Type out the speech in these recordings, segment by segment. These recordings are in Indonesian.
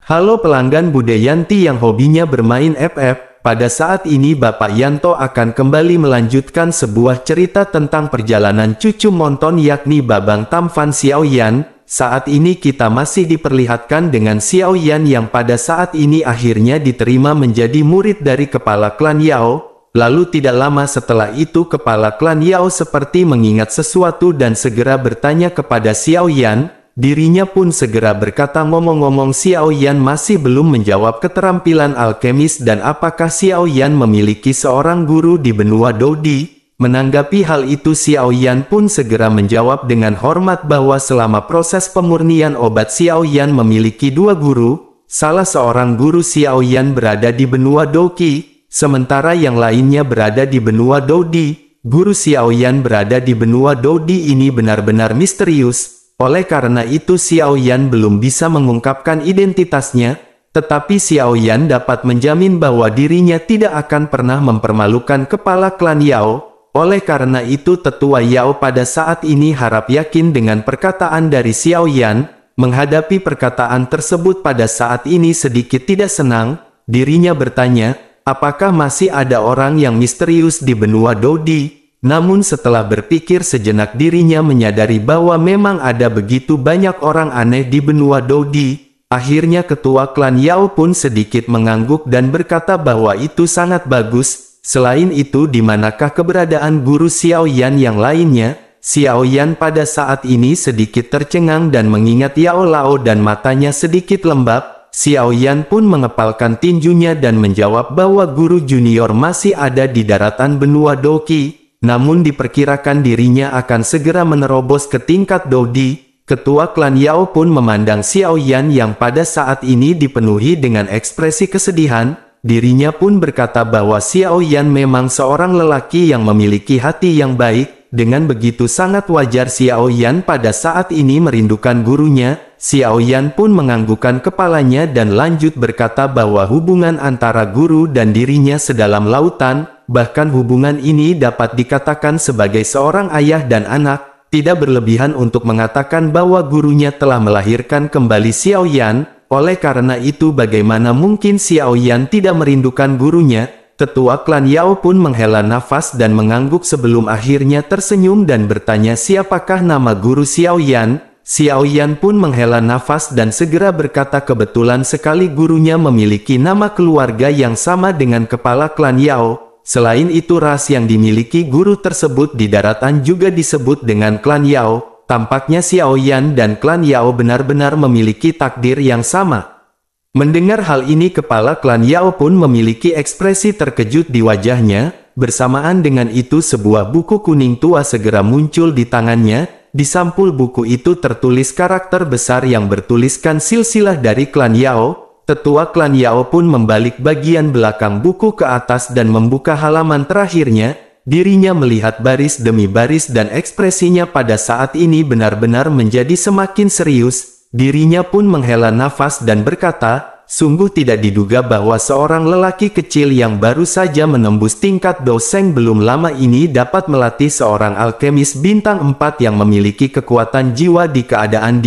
Halo pelanggan Bude Yanti yang hobinya bermain FF, pada saat ini Bapak Yanto akan kembali melanjutkan sebuah cerita tentang perjalanan cucu Monton yakni Babang Tamfan Xiaoyan. Saat ini kita masih diperlihatkan dengan Xiaoyan yang pada saat ini akhirnya diterima menjadi murid dari kepala klan Yao. Lalu tidak lama setelah itu kepala klan Yao seperti mengingat sesuatu dan segera bertanya kepada Xiaoyan. Dirinya pun segera berkata, ngomong-ngomong Xiaoyan masih belum menjawab keterampilan alkemis dan apakah Xiaoyan memiliki seorang guru di benua Dodi. Menanggapi hal itu Xiaoyan pun segera menjawab dengan hormat bahwa selama proses pemurnian obat Xiaoyan memiliki dua guru. Salah seorang guru Xiaoyan berada di benua Doqi, sementara yang lainnya berada di benua Dodi. Guru Xiaoyan berada di benua Dodi ini benar-benar misterius. Oleh karena itu Xiaoyan belum bisa mengungkapkan identitasnya, tetapi Xiaoyan dapat menjamin bahwa dirinya tidak akan pernah mempermalukan kepala klan Yao. Oleh karena itu tetua Yao pada saat ini harap yakin dengan perkataan dari Xiaoyan. Menghadapi perkataan tersebut pada saat ini sedikit tidak senang, dirinya bertanya, apakah masih ada orang yang misterius di benua Dodi? Namun setelah berpikir sejenak dirinya menyadari bahwa memang ada begitu banyak orang aneh di benua Dodi. Akhirnya ketua klan Yao pun sedikit mengangguk dan berkata bahwa itu sangat bagus. Selain itu di manakah keberadaan guru Xiaoyan yang lainnya? Xiaoyan pada saat ini sedikit tercengang dan mengingat Yao Lao dan matanya sedikit lembab. Xiaoyan pun mengepalkan tinjunya dan menjawab bahwa guru junior masih ada di daratan benua Doqi. Namun diperkirakan dirinya akan segera menerobos ke tingkat Dodi. Ketua klan Yao pun memandang Xiaoyan yang pada saat ini dipenuhi dengan ekspresi kesedihan. Dirinya pun berkata bahwa Xiaoyan memang seorang lelaki yang memiliki hati yang baik. Dengan begitu sangat wajar Xiaoyan pada saat ini merindukan gurunya. Xiaoyan pun menganggukkan kepalanya dan lanjut berkata bahwa hubungan antara guru dan dirinya sedalam lautan. Bahkan hubungan ini dapat dikatakan sebagai seorang ayah dan anak. Tidak berlebihan untuk mengatakan bahwa gurunya telah melahirkan kembali Xiaoyan. Oleh karena itu bagaimana mungkin Xiaoyan tidak merindukan gurunya? Ketua klan Yao pun menghela nafas dan mengangguk sebelum akhirnya tersenyum dan bertanya siapakah nama guru Xiaoyan? Xiaoyan pun menghela nafas dan segera berkata kebetulan sekali gurunya memiliki nama keluarga yang sama dengan kepala klan Yao. Selain itu ras yang dimiliki guru tersebut di daratan juga disebut dengan klan Yao. Tampaknya Xiaoyan dan klan Yao benar-benar memiliki takdir yang sama. Mendengar hal ini kepala klan Yao pun memiliki ekspresi terkejut di wajahnya. Bersamaan dengan itu sebuah buku kuning tua segera muncul di tangannya. Di sampul buku itu tertulis karakter besar yang bertuliskan silsilah dari klan Yao. Tetua klan Yao pun membalik bagian belakang buku ke atas dan membuka halaman terakhirnya. Dirinya melihat baris demi baris dan ekspresinya pada saat ini benar-benar menjadi semakin serius. Dirinya pun menghela nafas dan berkata, sungguh tidak diduga bahwa seorang lelaki kecil yang baru saja menembus tingkat doseng belum lama ini dapat melatih seorang alkemis bintang 4 yang memiliki kekuatan jiwa di keadaan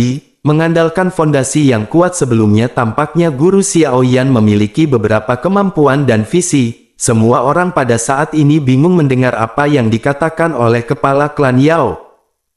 mengandalkan fondasi yang kuat sebelumnya. Tampaknya guru Xiaoyan memiliki beberapa kemampuan dan visi. Semua orang pada saat ini bingung mendengar apa yang dikatakan oleh kepala klan Yao.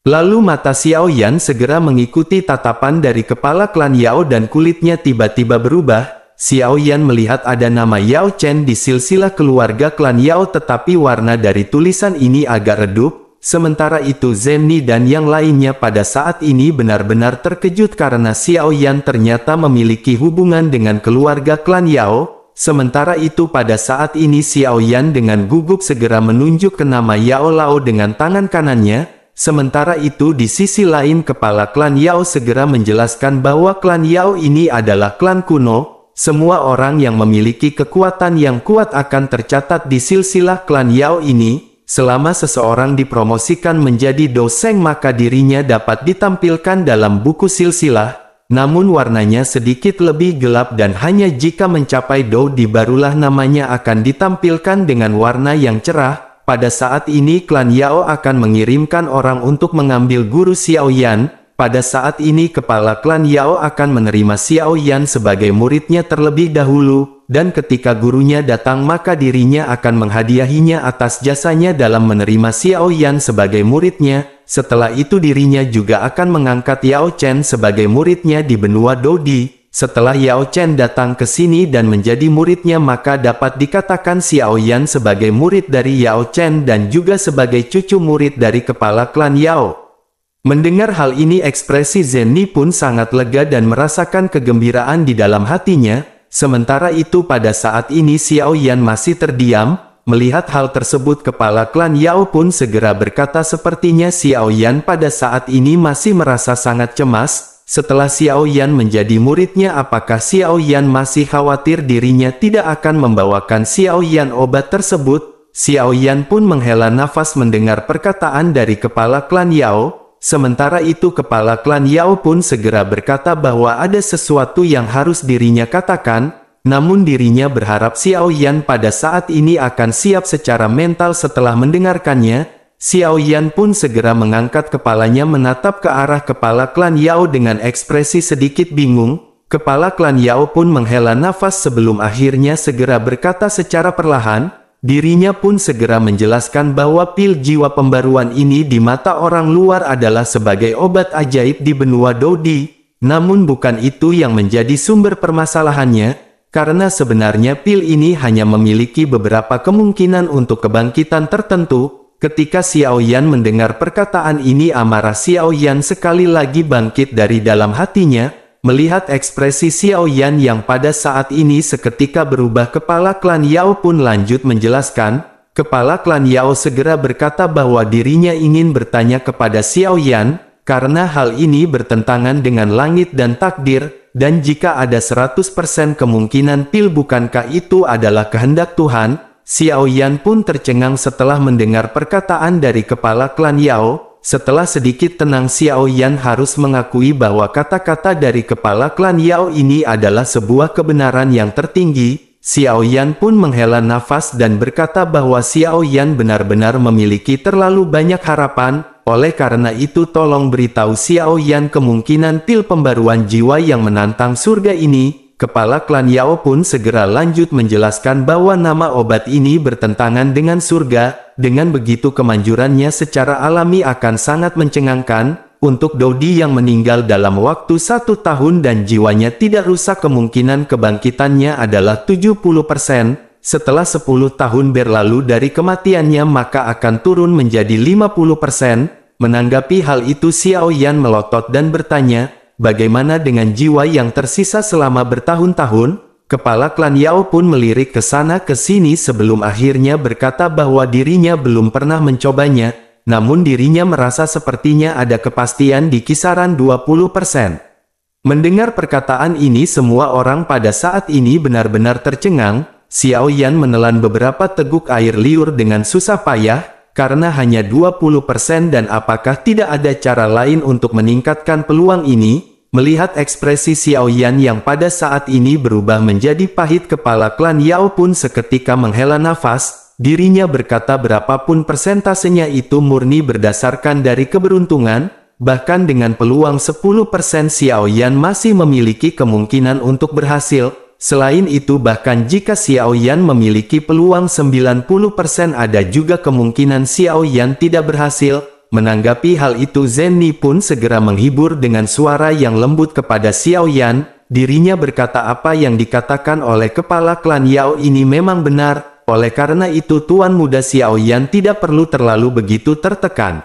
Lalu mata Xiaoyan segera mengikuti tatapan dari kepala klan Yao dan kulitnya tiba-tiba berubah. Xiaoyan melihat ada nama Yao Chen di silsilah keluarga klan Yao tetapi warna dari tulisan ini agak redup. Sementara itu Zenni dan yang lainnya pada saat ini benar-benar terkejut karena Xiaoyan ternyata memiliki hubungan dengan keluarga klan Yao. Sementara itu pada saat ini Xiaoyan dengan gugup segera menunjuk ke nama Yao Lao dengan tangan kanannya. Sementara itu di sisi lain kepala klan Yao segera menjelaskan bahwa klan Yao ini adalah klan kuno. Semua orang yang memiliki kekuatan yang kuat akan tercatat di silsilah klan Yao ini. Selama seseorang dipromosikan menjadi doseng maka dirinya dapat ditampilkan dalam buku silsilah. Namun warnanya sedikit lebih gelap dan hanya jika mencapai Dodi barulah namanya akan ditampilkan dengan warna yang cerah. Pada saat ini klan Yao akan mengirimkan orang untuk mengambil guru Xiaoyan. pada saat ini kepala klan Yao akan menerima Xiao Yan sebagai muridnya terlebih dahulu, dan ketika gurunya datang maka dirinya akan menghadiahinya atas jasanya dalam menerima Xiao Yan sebagai muridnya. Setelah itu dirinya juga akan mengangkat Yao Chen sebagai muridnya di benua Dodi. Setelah Yao Chen datang ke sini dan menjadi muridnya maka dapat dikatakan Xiao Yan sebagai murid dari Yao Chen dan juga sebagai cucu murid dari kepala klan Yao. Mendengar hal ini ekspresi Zenni pun sangat lega dan merasakan kegembiraan di dalam hatinya. Sementara itu pada saat ini Xiao Yan masih terdiam. Melihat hal tersebut kepala klan Yao pun segera berkata sepertinya Xiao Yan pada saat ini masih merasa sangat cemas. Setelah Xiao Yan menjadi muridnya apakah Xiao Yan masih khawatir dirinya tidak akan membawakan Xiao Yan obat tersebut? Xiao Yan pun menghela nafas mendengar perkataan dari kepala klan Yao. Sementara itu kepala klan Yao pun segera berkata bahwa ada sesuatu yang harus dirinya katakan, namun dirinya berharap Xiao Yan pada saat ini akan siap secara mental setelah mendengarkannya. Xiao Yan pun segera mengangkat kepalanya menatap ke arah kepala klan Yao dengan ekspresi sedikit bingung. Kepala klan Yao pun menghela nafas sebelum akhirnya segera berkata secara perlahan. Dirinya pun segera menjelaskan bahwa pil jiwa pembaruan ini di mata orang luar adalah sebagai obat ajaib di benua Dodi. Namun bukan itu yang menjadi sumber permasalahannya, karena sebenarnya pil ini hanya memiliki beberapa kemungkinan untuk kebangkitan tertentu. Ketika Xiao Yan mendengar perkataan ini amarah Xiao Yan sekali lagi bangkit dari dalam hatinya. Melihat ekspresi Xiao Yan yang pada saat ini seketika berubah kepala klan Yao pun lanjut menjelaskan. Kepala klan Yao segera berkata bahwa dirinya ingin bertanya kepada Xiao Yan, karena hal ini bertentangan dengan langit dan takdir, dan jika ada 100% kemungkinan pil bukankah itu adalah kehendak Tuhan? Xiao Yan pun tercengang setelah mendengar perkataan dari kepala klan Yao. Setelah sedikit tenang Xiao Yan harus mengakui bahwa kata-kata dari kepala klan Yao ini adalah sebuah kebenaran yang tertinggi. Xiao Yan pun menghela nafas dan berkata bahwa Xiao Yan benar-benar memiliki terlalu banyak harapan. Oleh karena itu tolong beritahu Xiao Yan kemungkinan pil pembaruan jiwa yang menantang surga ini. Kepala klan Yao pun segera lanjut menjelaskan bahwa nama obat ini bertentangan dengan surga. Dengan begitu kemanjurannya secara alami akan sangat mencengangkan. Untuk Dodi yang meninggal dalam waktu 1 tahun dan jiwanya tidak rusak kemungkinan kebangkitannya adalah 70%. Setelah 10 tahun berlalu dari kematiannya maka akan turun menjadi 50%. Menanggapi hal itu Xiao Yan melotot dan bertanya, bagaimana dengan jiwa yang tersisa selama bertahun-tahun? Kepala klan Yao pun melirik ke sana ke sini sebelum akhirnya berkata bahwa dirinya belum pernah mencobanya, namun dirinya merasa sepertinya ada kepastian di kisaran 20%. Mendengar perkataan ini semua orang pada saat ini benar-benar tercengang. Xiao Yan menelan beberapa teguk air liur dengan susah payah, karena hanya 20% dan apakah tidak ada cara lain untuk meningkatkan peluang ini? Melihat ekspresi Xiao Yan yang pada saat ini berubah menjadi pahit kepala klan Yao pun seketika menghela nafas. Dirinya berkata berapapun persentasenya itu murni berdasarkan dari keberuntungan. Bahkan dengan peluang 10% Xiao Yan masih memiliki kemungkinan untuk berhasil. Selain itu bahkan jika Xiao Yan memiliki peluang 90% ada juga kemungkinan Xiao Yan tidak berhasil. Menanggapi hal itu Zenni pun segera menghibur dengan suara yang lembut kepada Xiao Yan. Dirinya berkata apa yang dikatakan oleh kepala klan Yao ini memang benar. Oleh karena itu Tuan Muda Xiao Yan tidak perlu terlalu begitu tertekan.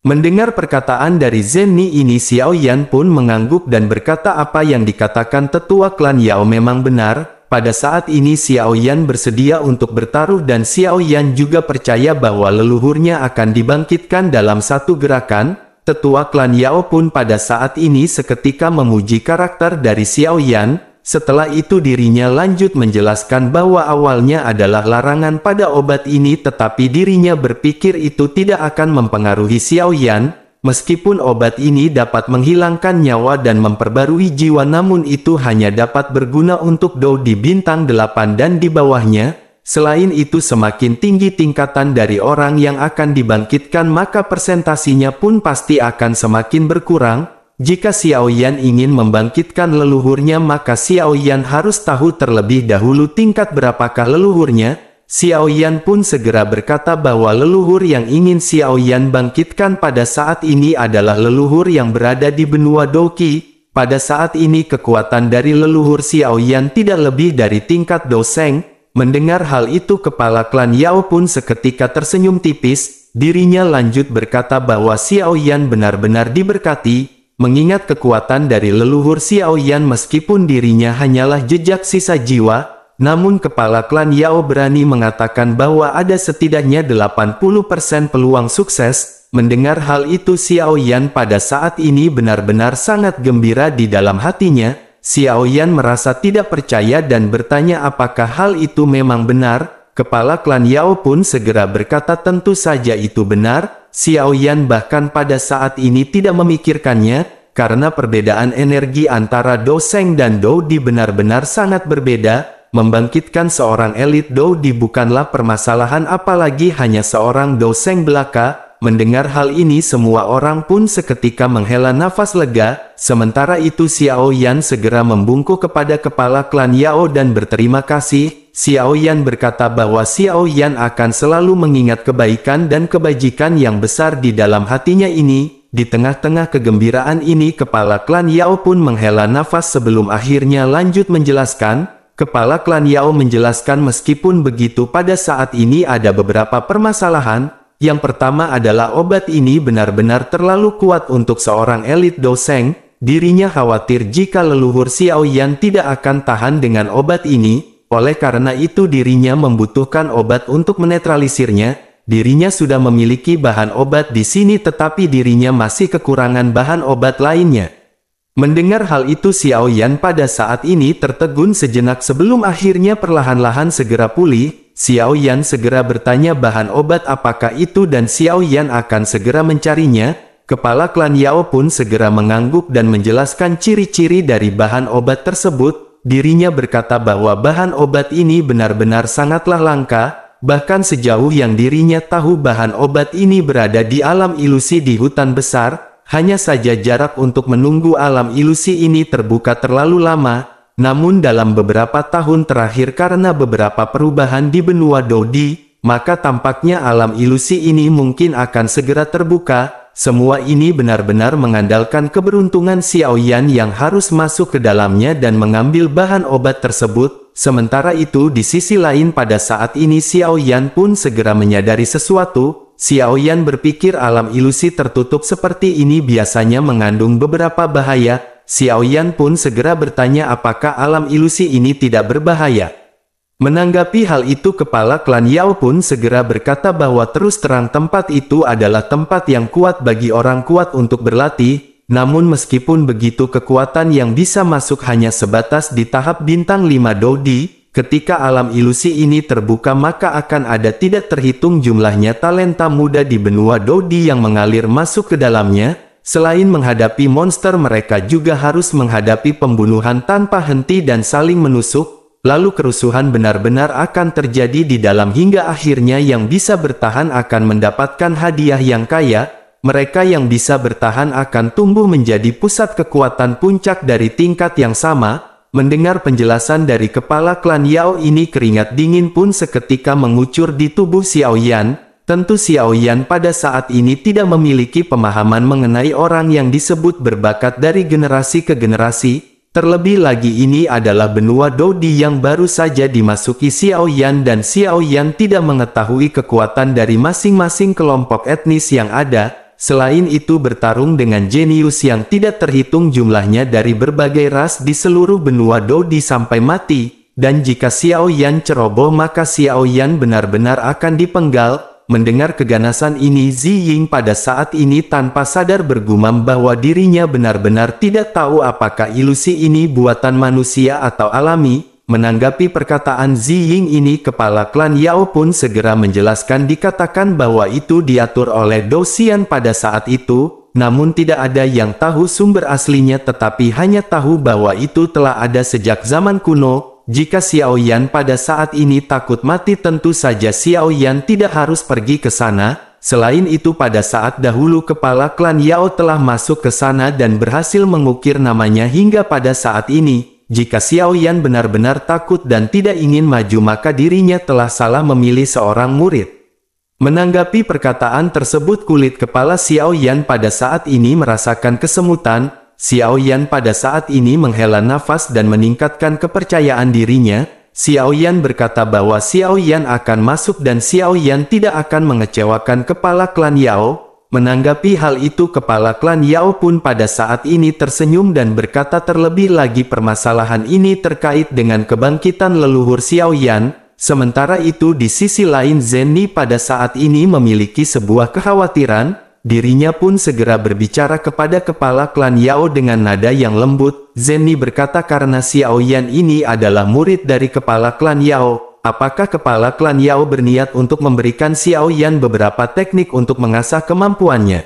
Mendengar perkataan dari Zenni ini Xiao Yan pun mengangguk dan berkata apa yang dikatakan tetua klan Yao memang benar. Pada saat ini Xiao Yan bersedia untuk bertaruh dan Xiao Yan juga percaya bahwa leluhurnya akan dibangkitkan dalam satu gerakan. Tetua klan Yao pun pada saat ini seketika memuji karakter dari Xiao Yan. Setelah itu dirinya lanjut menjelaskan bahwa awalnya adalah larangan pada obat ini tetapi dirinya berpikir itu tidak akan mempengaruhi Xiao Yan. Meskipun obat ini dapat menghilangkan nyawa dan memperbarui jiwa namun itu hanya dapat berguna untuk Dodi bintang 8 dan di bawahnya. Selain itu semakin tinggi tingkatan dari orang yang akan dibangkitkan maka persentasinya pun pasti akan semakin berkurang. Jika Xiaoyan ingin membangkitkan leluhurnya maka Xiaoyan harus tahu terlebih dahulu tingkat berapakah leluhurnya. Xiaoyan pun segera berkata bahwa leluhur yang ingin Xiaoyan bangkitkan pada saat ini adalah leluhur yang berada di benua Douqi. Pada saat ini kekuatan dari leluhur Xiaoyan tidak lebih dari tingkat Doseng. Mendengar hal itu kepala klan Yao pun seketika tersenyum tipis. Dirinya lanjut berkata bahwa Xiaoyan benar-benar diberkati. Mengingat kekuatan dari leluhur Xiaoyan meskipun dirinya hanyalah jejak sisa jiwa, namun kepala klan Yao berani mengatakan bahwa ada setidaknya 80% peluang sukses. Mendengar hal itu Xiaoyan pada saat ini benar-benar sangat gembira di dalam hatinya. Xiaoyan merasa tidak percaya dan bertanya apakah hal itu memang benar. Kepala klan Yao pun segera berkata tentu saja itu benar. Xiaoyan bahkan pada saat ini tidak memikirkannya, karena perbedaan energi antara Doseng dan Douqi benar-benar sangat berbeda. Membangkitkan seorang elit Douqi bukanlah permasalahan apalagi hanya seorang Doseng belaka. Mendengar hal ini semua orang pun seketika menghela nafas lega. Sementara itu Xiaoyan segera membungkuk kepada kepala klan Yao dan berterima kasih. Xiaoyan berkata bahwa Xiaoyan akan selalu mengingat kebaikan dan kebajikan yang besar di dalam hatinya ini. Di tengah-tengah kegembiraan ini kepala klan Yao pun menghela nafas sebelum akhirnya lanjut menjelaskan. Kepala klan Yao menjelaskan meskipun begitu pada saat ini ada beberapa permasalahan. Yang pertama adalah obat ini benar-benar terlalu kuat untuk seorang elit Doseng. Dirinya khawatir jika leluhur Xiaoyan tidak akan tahan dengan obat ini. Oleh karena itu dirinya membutuhkan obat untuk menetralisirnya. Dirinya sudah memiliki bahan obat di sini tetapi dirinya masih kekurangan bahan obat lainnya. Mendengar hal itu Xiaoyan pada saat ini tertegun sejenak sebelum akhirnya perlahan-lahan segera pulih. Xiaoyan segera bertanya bahan obat apakah itu dan Xiaoyan akan segera mencarinya. Kepala klan Yao pun segera mengangguk dan menjelaskan ciri-ciri dari bahan obat tersebut. Dirinya berkata bahwa bahan obat ini benar-benar sangatlah langka, bahkan sejauh yang dirinya tahu bahan obat ini berada di alam ilusi di hutan besar, hanya saja jarak untuk menunggu alam ilusi ini terbuka terlalu lama. Namun dalam beberapa tahun terakhir karena beberapa perubahan di benua Douqi, maka tampaknya alam ilusi ini mungkin akan segera terbuka. Semua ini benar-benar mengandalkan keberuntungan Xiaoyan yang harus masuk ke dalamnya dan mengambil bahan obat tersebut. Sementara itu di sisi lain pada saat ini Xiaoyan pun segera menyadari sesuatu. Xiaoyan berpikir alam ilusi tertutup seperti ini biasanya mengandung beberapa bahaya. Xiaoyan pun segera bertanya apakah alam ilusi ini tidak berbahaya. Menanggapi hal itu kepala klan Yao pun segera berkata bahwa terus terang tempat itu adalah tempat yang kuat bagi orang kuat untuk berlatih. Namun meskipun begitu kekuatan yang bisa masuk hanya sebatas di tahap bintang 5 Douqi. Ketika alam ilusi ini terbuka maka akan ada tidak terhitung jumlahnya talenta muda di benua Douqi yang mengalir masuk ke dalamnya. Selain menghadapi monster mereka juga harus menghadapi pembunuhan tanpa henti dan saling menusuk. Lalu kerusuhan benar-benar akan terjadi di dalam hingga akhirnya yang bisa bertahan akan mendapatkan hadiah yang kaya. Mereka yang bisa bertahan akan tumbuh menjadi pusat kekuatan puncak dari tingkat yang sama. Mendengar penjelasan dari kepala klan Yao ini keringat dingin pun seketika mengucur di tubuh Xiaoyan. Tentu Xiaoyan pada saat ini tidak memiliki pemahaman mengenai orang yang disebut berbakat dari generasi ke generasi. Terlebih lagi ini adalah benua Douqi yang baru saja dimasuki Xiaoyan dan Xiaoyan tidak mengetahui kekuatan dari masing-masing kelompok etnis yang ada. Selain itu bertarung dengan jenius yang tidak terhitung jumlahnya dari berbagai ras di seluruh benua Douqi sampai mati. Dan jika Xiaoyan ceroboh maka Xiaoyan benar-benar akan dipenggal. Mendengar keganasan ini Zi Ying pada saat ini tanpa sadar bergumam bahwa dirinya benar-benar tidak tahu apakah ilusi ini buatan manusia atau alami. Menanggapi perkataan Zi Ying ini kepala klan Yao pun segera menjelaskan dikatakan bahwa itu diatur oleh Dou Xian pada saat itu. Namun tidak ada yang tahu sumber aslinya tetapi hanya tahu bahwa itu telah ada sejak zaman kuno. Jika Xiaoyan pada saat ini takut mati tentu saja Xiaoyan tidak harus pergi ke sana. Selain itu pada saat dahulu kepala klan Yao telah masuk ke sana dan berhasil mengukir namanya hingga pada saat ini. Jika Xiao Yan benar-benar takut dan tidak ingin maju maka dirinya telah salah memilih seorang murid. Menanggapi perkataan tersebut kulit kepala Xiao Yan pada saat ini merasakan kesemutan. Xiao Yan pada saat ini menghela nafas dan meningkatkan kepercayaan dirinya. Xiao Yan berkata bahwa Xiao Yan akan masuk dan Xiao Yan tidak akan mengecewakan kepala klan Yao. Menanggapi hal itu kepala klan Yao pun pada saat ini tersenyum dan berkata terlebih lagi permasalahan ini terkait dengan kebangkitan leluhur Xiao Yan. Sementara itu di sisi lain Zenny pada saat ini memiliki sebuah kekhawatiran. Dirinya pun segera berbicara kepada kepala klan Yao dengan nada yang lembut. Zenny berkata karena Xiao Yan ini adalah murid dari kepala klan Yao. Apakah kepala klan Yao berniat untuk memberikan Xiao Yan beberapa teknik untuk mengasah kemampuannya?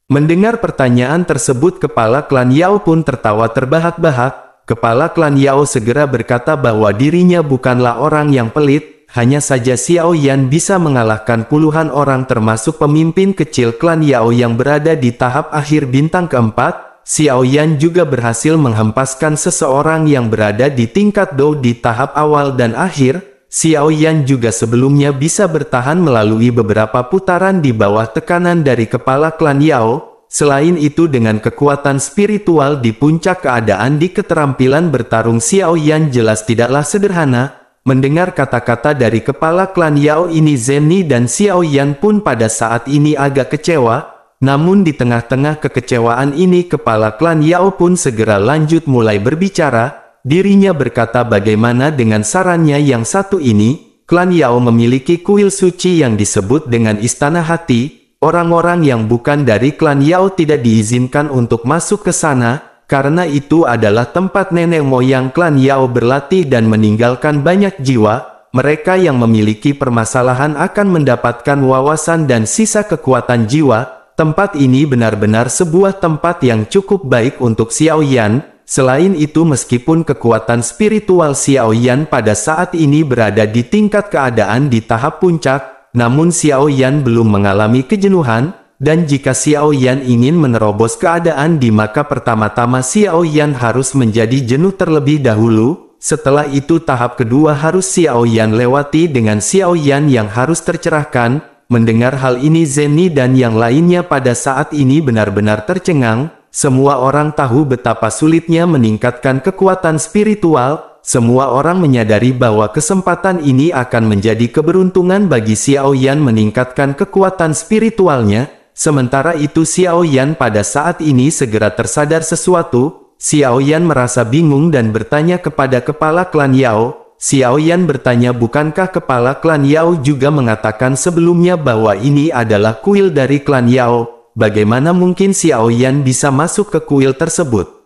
Mendengar pertanyaan tersebut kepala klan Yao pun tertawa terbahak-bahak. Kepala klan Yao segera berkata bahwa dirinya bukanlah orang yang pelit. Hanya saja Xiao Yan bisa mengalahkan puluhan orang termasuk pemimpin kecil klan Yao yang berada di tahap akhir bintang keempat. Xiao Yan juga berhasil menghempaskan seseorang yang berada di tingkat Dou di tahap awal dan akhir. Xiao Yan juga sebelumnya bisa bertahan melalui beberapa putaran di bawah tekanan dari kepala klan Yao. Selain itu dengan kekuatan spiritual di puncak keadaan di keterampilan bertarung Xiao Yan jelas tidaklah sederhana. Mendengar kata-kata dari kepala klan Yao ini Zenny dan Xiao Yan pun pada saat ini agak kecewa. Namun di tengah-tengah kekecewaan ini kepala klan Yao pun segera lanjut mulai berbicara. Dirinya berkata bagaimana dengan sarannya yang satu ini. Klan Yao memiliki kuil suci yang disebut dengan Istana Hati. Orang-orang yang bukan dari klan Yao tidak diizinkan untuk masuk ke sana. Karena itu adalah tempat nenek moyang klan Yao berlatih dan meninggalkan banyak jiwa. Mereka yang memiliki permasalahan akan mendapatkan wawasan dan sisa kekuatan jiwa. Tempat ini benar-benar sebuah tempat yang cukup baik untuk Xiao Yan. Selain itu meskipun kekuatan spiritual Xiao Yan pada saat ini berada di tingkat keadaan di tahap puncak, namun Xiao Yan belum mengalami kejenuhan. Dan jika Xiao Yan ingin menerobos keadaan maka pertama-tama Xiao Yan harus menjadi jenuh terlebih dahulu. Setelah itu tahap kedua harus Xiao Yan lewati dengan Xiao Yan yang harus tercerahkan. Mendengar hal ini Zenny dan yang lainnya pada saat ini benar-benar tercengang. Semua orang tahu betapa sulitnya meningkatkan kekuatan spiritual. Semua orang menyadari bahwa kesempatan ini akan menjadi keberuntungan bagi Xiao Yan meningkatkan kekuatan spiritualnya. Sementara itu Xiao Yan pada saat ini segera tersadar sesuatu. Xiao Yan merasa bingung dan bertanya kepada kepala klan Yao. Xiao Yan bertanya bukankah kepala klan Yao juga mengatakan sebelumnya bahwa ini adalah kuil dari klan Yao? Bagaimana mungkin Xiao Yan bisa masuk ke kuil tersebut?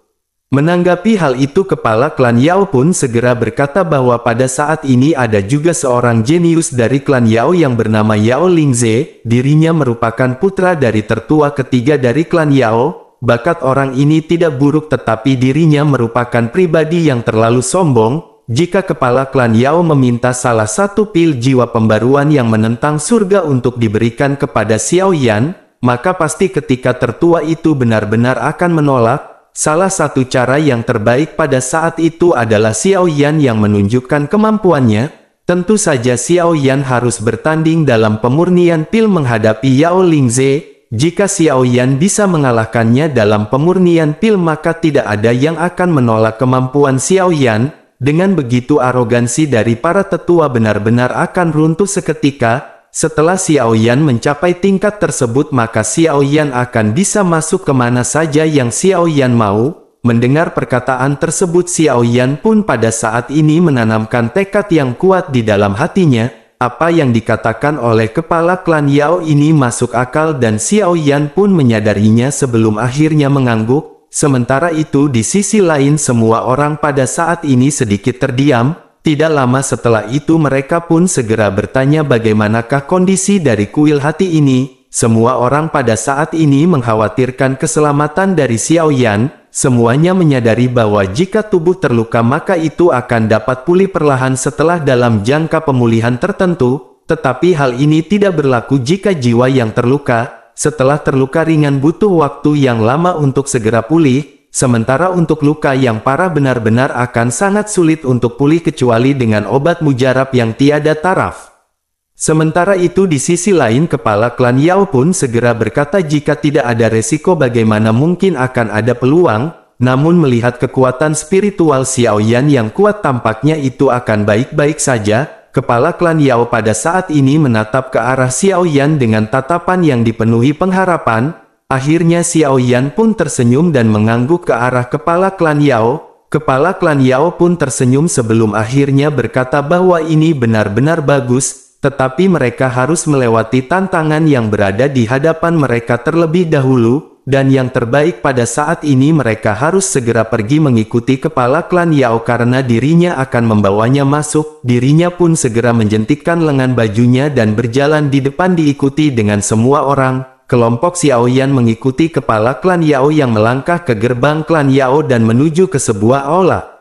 Menanggapi hal itu kepala klan Yao pun segera berkata bahwa pada saat ini ada juga seorang jenius dari klan Yao yang bernama Yao Lingze. Dirinya merupakan putra dari tertua ketiga dari klan Yao. Bakat orang ini tidak buruk tetapi dirinya merupakan pribadi yang terlalu sombong. Jika kepala klan Yao meminta salah satu pil jiwa pembaruan yang menentang surga untuk diberikan kepada Xiao Yan, maka pasti ketika tertua itu benar-benar akan menolak. Salah satu cara yang terbaik pada saat itu adalah Xiao Yan yang menunjukkan kemampuannya. Tentu saja Xiao Yan harus bertanding dalam pemurnian pil menghadapi Yao Lingze. Jika Xiao Yan bisa mengalahkannya dalam pemurnian pil maka tidak ada yang akan menolak kemampuan Xiao Yan. Dengan begitu arogansi dari para tetua benar-benar akan runtuh seketika. Setelah Xiao Yan mencapai tingkat tersebut maka Xiao Yan akan bisa masuk kemana saja yang Xiao Yan mau. Mendengar perkataan tersebut Xiao Yan pun pada saat ini menanamkan tekad yang kuat di dalam hatinya. Apa yang dikatakan oleh kepala klan Yao ini masuk akal dan Xiao Yan pun menyadarinya sebelum akhirnya mengangguk. Sementara itu di sisi lain semua orang pada saat ini sedikit terdiam. Tidak lama setelah itu mereka pun segera bertanya bagaimanakah kondisi dari kuil hati ini. Semua orang pada saat ini mengkhawatirkan keselamatan dari Xiao Yan. Semuanya menyadari bahwa jika tubuh terluka maka itu akan dapat pulih perlahan setelah dalam jangka pemulihan tertentu. tetapi hal ini tidak berlaku jika jiwa yang terluka, setelah terluka ringan butuh waktu yang lama untuk segera pulih, sementara untuk luka yang parah benar-benar akan sangat sulit untuk pulih kecuali dengan obat mujarab yang tiada taraf. Sementara itu di sisi lain kepala klan Yao pun segera berkata jika tidak ada resiko bagaimana mungkin akan ada peluang, namun melihat kekuatan spiritual Xiao Yan yang kuat tampaknya itu akan baik-baik saja. Kepala klan Yao pada saat ini menatap ke arah Xiao Yan dengan tatapan yang dipenuhi pengharapan. Akhirnya Xiao Yan pun tersenyum dan mengangguk ke arah kepala klan Yao. Kepala klan Yao pun tersenyum sebelum akhirnya berkata bahwa ini benar-benar bagus, tetapi mereka harus melewati tantangan yang berada di hadapan mereka terlebih dahulu. Dan yang terbaik pada saat ini mereka harus segera pergi mengikuti kepala klan Yao karena dirinya akan membawanya masuk. Dirinya pun segera menjentikkan lengan bajunya dan berjalan di depan diikuti dengan semua orang. Kelompok Xiao Yan mengikuti kepala klan Yao yang melangkah ke gerbang klan Yao dan menuju ke sebuah aula.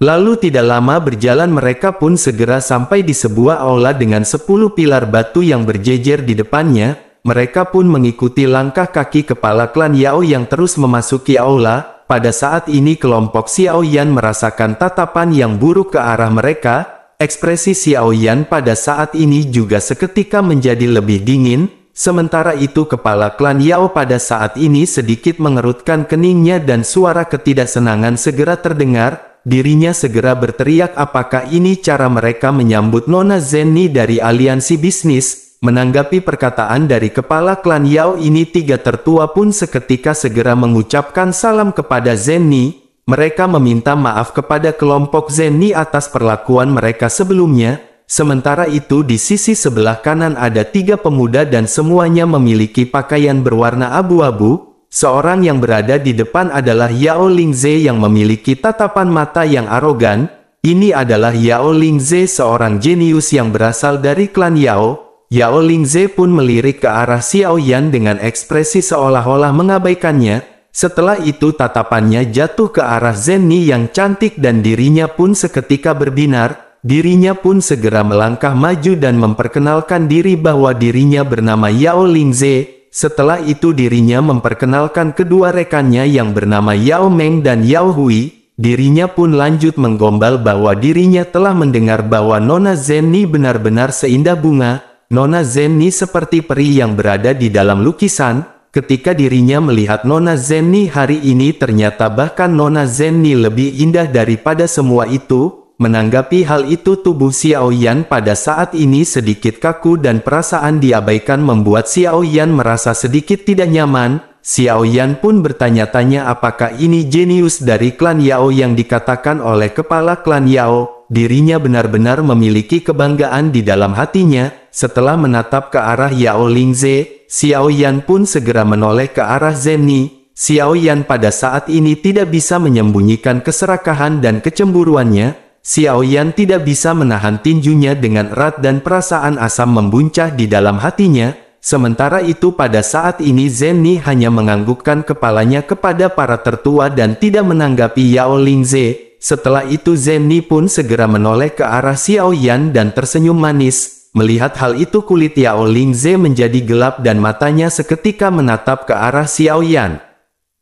Lalu tidak lama berjalan mereka pun segera sampai di sebuah aula dengan 10 pilar batu yang berjejer di depannya. Mereka pun mengikuti langkah kaki kepala klan Yao yang terus memasuki aula. Pada saat ini kelompok Xiao Yan merasakan tatapan yang buruk ke arah mereka. Ekspresi Xiao Yan pada saat ini juga seketika menjadi lebih dingin. Sementara itu kepala klan Yao pada saat ini sedikit mengerutkan keningnya dan suara ketidaksenangan segera terdengar. Dirinya segera berteriak apakah ini cara mereka menyambut Nona Zenni dari aliansi bisnis. Menanggapi perkataan dari kepala klan Yao ini tiga tertua pun seketika segera mengucapkan salam kepada Zenni. Mereka meminta maaf kepada kelompok Zenni atas perlakuan mereka sebelumnya. Sementara itu di sisi sebelah kanan ada 3 pemuda dan semuanya memiliki pakaian berwarna abu-abu. Seorang yang berada di depan adalah Yao Lingze yang memiliki tatapan mata yang arogan. Ini adalah Yao Lingze, seorang jenius yang berasal dari klan Yao. Yao Lingze pun melirik ke arah Xiao Yan dengan ekspresi seolah-olah mengabaikannya. Setelah itu tatapannya jatuh ke arah Zenni yang cantik dan dirinya pun seketika berbinar. Dirinya pun segera melangkah maju dan memperkenalkan diri bahwa dirinya bernama Yao Lingze. Setelah itu dirinya memperkenalkan kedua rekannya yang bernama Yao Meng dan Yao Hui. Dirinya pun lanjut menggombal bahwa dirinya telah mendengar bahwa Nona Zenni benar-benar seindah bunga. Nona Zenni seperti peri yang berada di dalam lukisan. Ketika dirinya melihat Nona Zenni hari ini ternyata bahkan Nona Zenni lebih indah daripada semua itu. Menanggapi hal itu tubuh Xiao Yan pada saat ini sedikit kaku dan perasaan diabaikan membuat Xiao Yan merasa sedikit tidak nyaman. Xiao Yan pun bertanya-tanya apakah ini jenius dari klan Yao yang dikatakan oleh kepala klan Yao. Dirinya benar-benar memiliki kebanggaan di dalam hatinya. Setelah menatap ke arah Yao Lingze, Xiao Yan pun segera menoleh ke arah Zenni. Xiao Yan pada saat ini tidak bisa menyembunyikan keserakahan dan kecemburuannya. Xiao Yan tidak bisa menahan tinjunya dengan erat dan perasaan asam membuncah di dalam hatinya. Sementara itu pada saat ini Zenni hanya menganggukkan kepalanya kepada para tertua dan tidak menanggapi Yao Lingze. Setelah itu Zenni pun segera menoleh ke arah Xiao Yan dan tersenyum manis. Melihat hal itu kulit Yao Lingze menjadi gelap dan matanya seketika menatap ke arah Xiao Yan.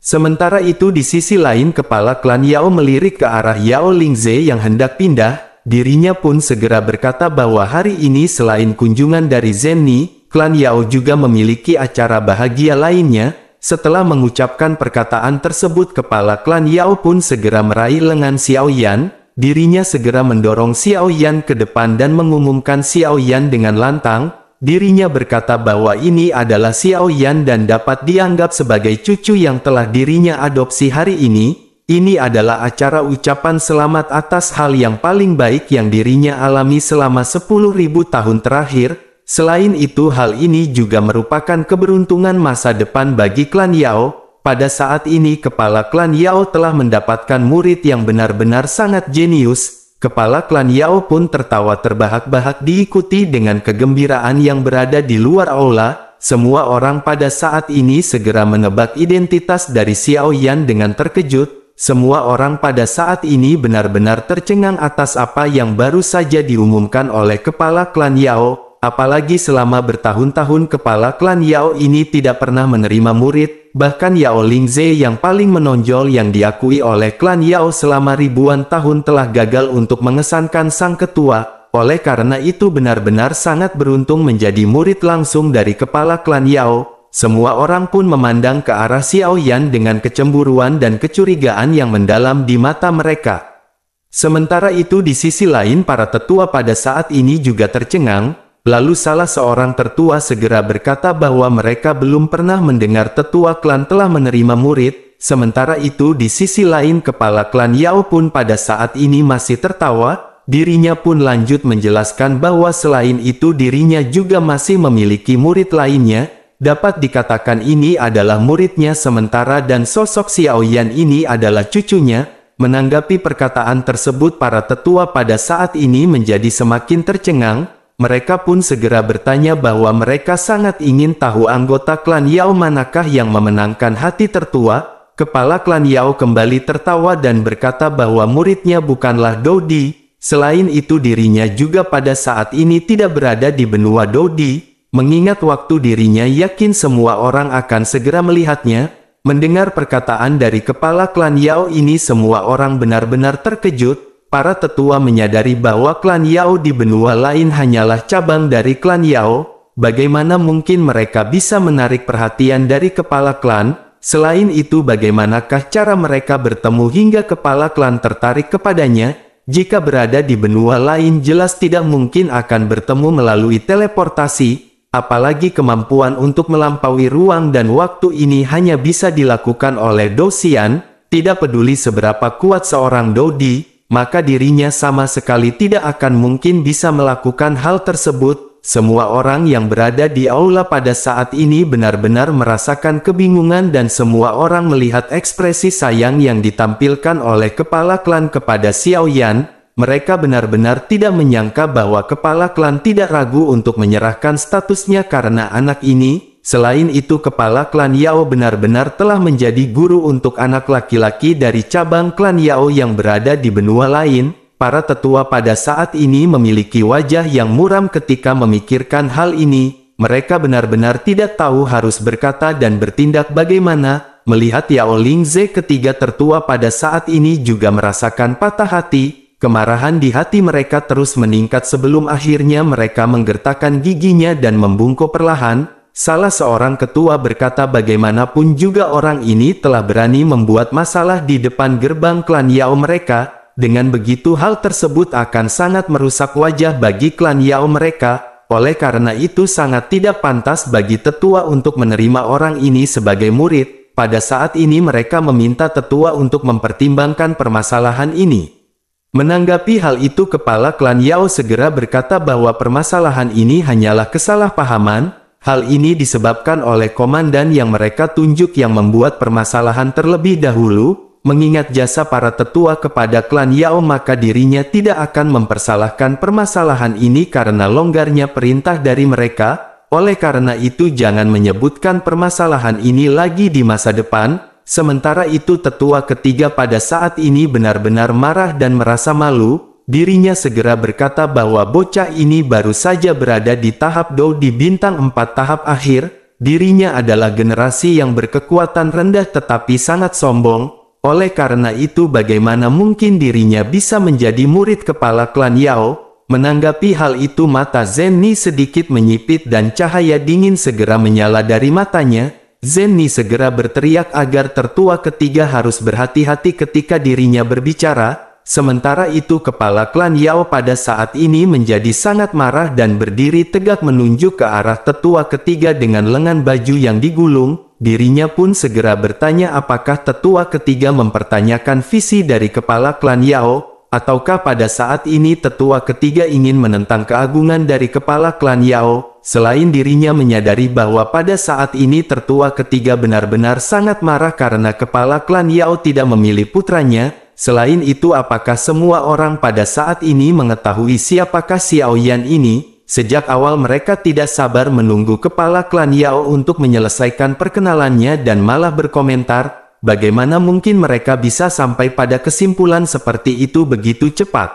Sementara itu di sisi lain kepala klan Yao melirik ke arah Yao Lingze yang hendak pindah. Dirinya pun segera berkata bahwa hari ini selain kunjungan dari Zenni, klan Yao juga memiliki acara bahagia lainnya. Setelah mengucapkan perkataan tersebut kepala klan Yao pun segera meraih lengan Xiao Yan. Dirinya segera mendorong Xiao Yan ke depan dan mengumumkan Xiao Yan dengan lantang. Dirinya berkata bahwa ini adalah Xiao Yan dan dapat dianggap sebagai cucu yang telah dirinya adopsi hari ini. Ini adalah acara ucapan selamat atas hal yang paling baik yang dirinya alami selama 10.000 tahun terakhir. Selain itu hal ini juga merupakan keberuntungan masa depan bagi klan Yao. Pada saat ini kepala klan Yao telah mendapatkan murid yang benar-benar sangat jenius. Kepala klan Yao pun tertawa terbahak-bahak diikuti dengan kegembiraan yang berada di luar aula. Semua orang pada saat ini segera menebak identitas dari Xiao Yan dengan terkejut. Semua orang pada saat ini benar-benar tercengang atas apa yang baru saja diumumkan oleh kepala klan Yao. apalagi selama bertahun-tahun kepala klan Yao ini tidak pernah menerima murid, bahkan Yao Lingze yang paling menonjol yang diakui oleh klan Yao selama ribuan tahun telah gagal untuk mengesankan sang ketua. Oleh karena itu benar-benar sangat beruntung menjadi murid langsung dari kepala klan Yao. Semua orang pun memandang ke arah Xiao Yan dengan kecemburuan dan kecurigaan yang mendalam di mata mereka. Sementara itu di sisi lain para tetua pada saat ini juga tercengang. Lalu salah seorang tertua segera berkata bahwa mereka belum pernah mendengar tetua klan telah menerima murid. Sementara itu di sisi lain kepala klan Yao pun pada saat ini masih tertawa. Dirinya pun lanjut menjelaskan bahwa selain itu dirinya juga masih memiliki murid lainnya. Dapat dikatakan ini adalah muridnya sementara dan sosok Xiao Yan ini adalah cucunya. Menanggapi perkataan tersebut para tetua pada saat ini menjadi semakin tercengang. Mereka pun segera bertanya bahwa mereka sangat ingin tahu anggota klan Yao manakah yang memenangkan hati tertua. Kepala klan Yao kembali tertawa dan berkata bahwa muridnya bukanlah Dodi. Selain itu dirinya juga pada saat ini tidak berada di benua Dodi. Mengingat waktu dirinya yakin semua orang akan segera melihatnya. Mendengar perkataan dari kepala klan Yao ini semua orang benar-benar terkejut. Para tetua menyadari bahwa klan Yao di benua lain hanyalah cabang dari klan Yao. Bagaimana mungkin mereka bisa menarik perhatian dari kepala klan? Selain itu bagaimanakah cara mereka bertemu hingga kepala klan tertarik kepadanya? Jika berada di benua lain jelas tidak mungkin akan bertemu melalui teleportasi. Apalagi kemampuan untuk melampaui ruang dan waktu ini hanya bisa dilakukan oleh Dosian. Tidak peduli seberapa kuat seorang Dodi. Maka dirinya sama sekali tidak akan mungkin bisa melakukan hal tersebut. Semua orang yang berada di aula pada saat ini benar-benar merasakan kebingungan dan semua orang melihat ekspresi sayang yang ditampilkan oleh kepala klan kepada Xiao Yan. Mereka benar-benar tidak menyangka bahwa kepala klan tidak ragu untuk menyerahkan statusnya karena anak ini. Selain itu kepala klan Yao benar-benar telah menjadi guru untuk anak laki-laki dari cabang klan Yao yang berada di benua lain. Para tetua pada saat ini memiliki wajah yang muram ketika memikirkan hal ini. Mereka benar-benar tidak tahu harus berkata dan bertindak bagaimana. Melihat Yao Lingze ketiga tertua pada saat ini juga merasakan patah hati. Kemarahan di hati mereka terus meningkat sebelum akhirnya mereka menggertakkan giginya dan membungkuk perlahan. Salah seorang ketua berkata bagaimanapun juga orang ini telah berani membuat masalah di depan gerbang klan Yao mereka. Dengan begitu hal tersebut akan sangat merusak wajah bagi klan Yao mereka. Oleh karena itu sangat tidak pantas bagi tetua untuk menerima orang ini sebagai murid. Pada saat ini mereka meminta tetua untuk mempertimbangkan permasalahan ini. Menanggapi hal itu kepala klan Yao segera berkata bahwa permasalahan ini hanyalah kesalahpahaman. Hal ini disebabkan oleh komandan yang mereka tunjuk yang membuat permasalahan terlebih dahulu. Mengingat jasa para tetua kepada klan Yao maka dirinya tidak akan mempersalahkan permasalahan ini karena longgarnya perintah dari mereka. Oleh karena itu jangan menyebutkan permasalahan ini lagi di masa depan. Sementara itu tetua ketiga pada saat ini benar-benar marah dan merasa malu. Dirinya segera berkata bahwa bocah ini baru saja berada di tahap Do di bintang 4 tahap akhir. Dirinya adalah generasi yang berkekuatan rendah tetapi sangat sombong. Oleh karena itu bagaimana mungkin dirinya bisa menjadi murid kepala klan Yao? Menanggapi hal itu mata Zenni sedikit menyipit dan cahaya dingin segera menyala dari matanya. Zenni segera berteriak agar tertua ketiga harus berhati-hati ketika dirinya berbicara. Sementara itu kepala klan Yao pada saat ini menjadi sangat marah dan berdiri tegak menunjuk ke arah tetua ketiga dengan lengan baju yang digulung. Dirinya pun segera bertanya apakah tetua ketiga mempertanyakan visi dari kepala klan Yao, ataukah pada saat ini tetua ketiga ingin menentang keagungan dari kepala klan Yao. Selain dirinya menyadari bahwa pada saat ini tertua ketiga benar-benar sangat marah karena kepala klan Yao tidak memilih putranya. Selain itu apakah semua orang pada saat ini mengetahui siapakah Xiao Yan ini? Sejak awal mereka tidak sabar menunggu kepala klan Yao untuk menyelesaikan perkenalannya dan malah berkomentar, bagaimana mungkin mereka bisa sampai pada kesimpulan seperti itu begitu cepat.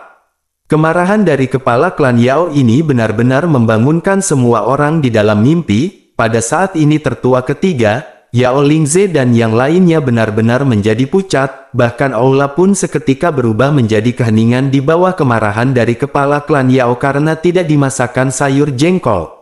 Kemarahan dari kepala klan Yao ini benar-benar membangunkan semua orang di dalam mimpi. Pada saat ini tertua ketiga, Yao Lingze dan yang lainnya benar-benar menjadi pucat, bahkan aula pun seketika berubah menjadi keheningan di bawah kemarahan dari kepala klan Yao karena tidak dimasakkan sayur jengkol.